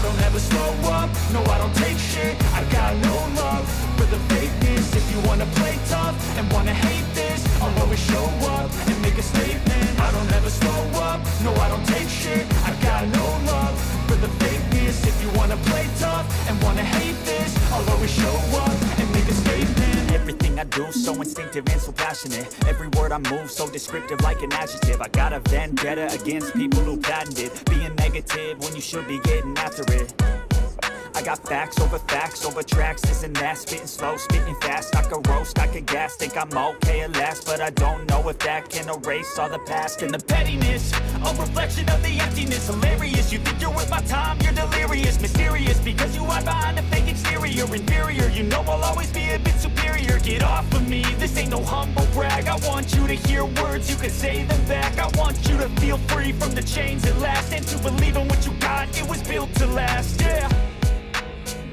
don't ever slow up, no I don't take shit. I got no love for the fakeness. If you wanna play tough and wanna hate this, I'll always show up and make a statement. I don't ever slow up, no I don't take shit. I got no love for the fakeness. If you wanna play tough and wanna hate this, I'll always show up and make a statement. Everything I do, so instinctive and so passionate. Every word I move, so descriptive like an adjective. I got a vendetta against people who patented being negative when you should be getting after it. I got facts over tracks, this and that. Spitting slow, spitting fast, I could roast, I could gas. Think I'm okay at last, but I don't know if that can erase all the past. And the pettiness, a reflection of the emptiness. Hilarious, you think you're worth my time, you're delirious. Mysterious, because you hide behind a fake exterior. Inferior, you know I'll always be a bit superior. Get off of me, this ain't no humble brag. I want you to hear words, you can say them back. I want you to feel free from the chains at last, and to believe in what you got, it was built to last, yeah.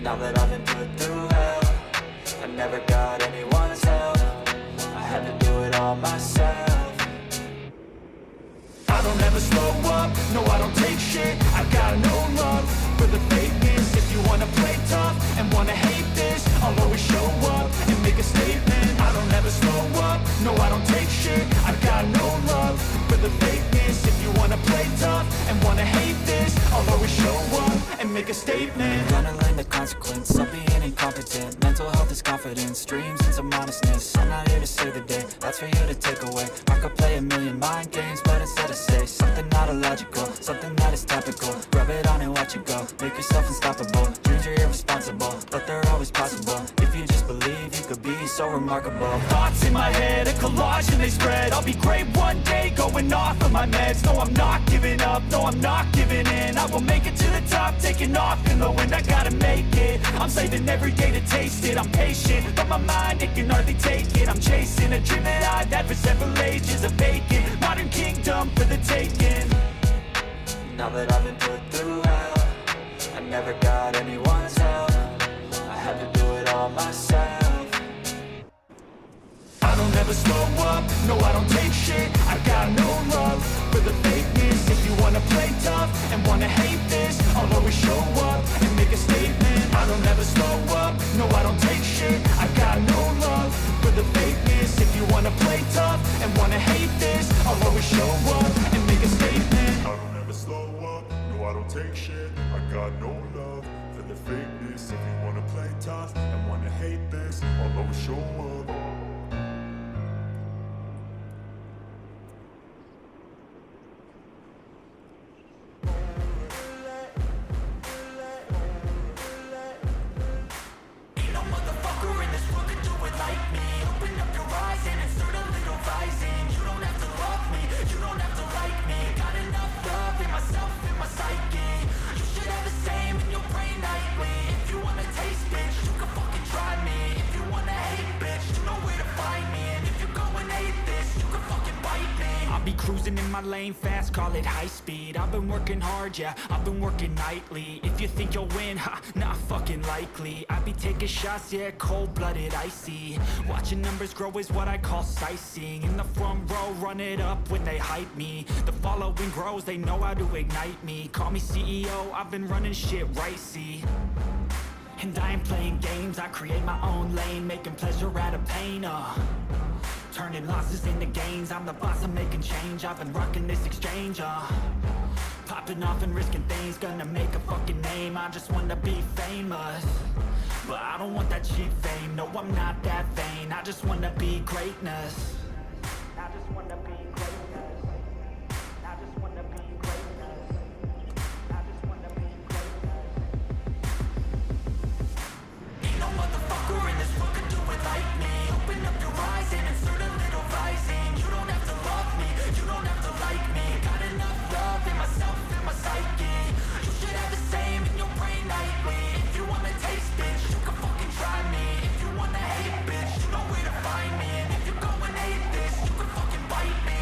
Now that I've been put through hell, I never got anyone's help. I had to do it all myself. I don't ever slow up, no I don't take shit. I got no love for the fakeness. If you wanna play tough and wanna hate this, I'll always show up and make a statement. I don't ever slow up, no I don't take shit. I got no love for the fakeness. If you wanna play tough and wanna hate this, I'll always show up and make a statement. Gonna learn the consequence of being incompetent. Mental health is confidence, dreams into modestness. I'm not here to save the day, that's for you to take away. I could play a million mind games, but instead I say something not illogical, something that is topical. Rub it on and watch it go, make yourself unstoppable. Dreams are irresponsible, but they're always possible. If you just believe, you could be so remarkable. Thoughts in my head, a collage and they spread. I'll be great one day, going off of my meds. No, I'm not giving up, no, I'm not giving in. I will make it to the top, taking off in the wind. I gotta make it, I'm saving every day to taste it. I'm patient, but my mind, it can hardly take it. I'm chasing a dream that I've had for several ages. A vacant, modern kingdom for the taking. Now that I've been put through hell, I never got anyone's help. I had to do it all myself. I don't ever slow up, no I don't take shit. I got no love for the fakeness. If you wanna play tough and wanna hate this, I'll always show up and make a statement. I don't ever slow up, no I don't take shit. I got no love for the fakeness. If you wanna play tough and wanna hate this, I'll always show up and make a statement. I don't ever slow up, no I don't take shit. I got no love for the fakeness. If you wanna play tough and wanna hate this, I'll always show up. Be cruising in my lane fast, call it high speed. I've been working hard, yeah, I've been working nightly. If you think you'll win, ha, not fucking likely. I be taking shots, yeah, cold-blooded, icy. Watching numbers grow is what I call sightseeing. In the front row, run it up when they hype me. The following grows, they know how to ignite me. Call me CEO, I've been running shit right, see. And I ain't playing games, I create my own lane, making pleasure out of pain, turning losses into gains. I'm the boss, I'm making change. I've been rocking this exchange, popping off and risking things. Gonna make a fucking name, I just wanna be famous. But I don't want that cheap fame, no I'm not that vain. I just wanna be greatness. I just wanna be greatness. I just wanna be greatness. I just wanna be greatness. Ain't no motherfucker in this world can do it like me. Open up your eyes and insert a little rising. You don't have to love me, you don't have to like me. Got enough love in myself, in my psyche. You should have the same in your brain nightly. If you wanna taste, bitch, you can fucking try me. If you wanna hate, bitch, you know where to find me. And if you go and hate this, you can fucking bite me.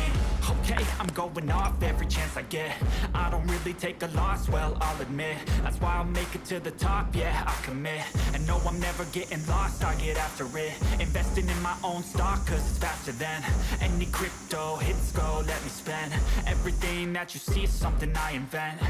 Okay, I'm going off every chance I get. I don't really take a loss, well, I'll admit. That's why I'll make it to the top, yeah, I commit. And no, I'm never getting lost, I get after it. Investing in my own stock, cause it's faster than any crypto hits go, let me spend. Everything that you see is something I invent.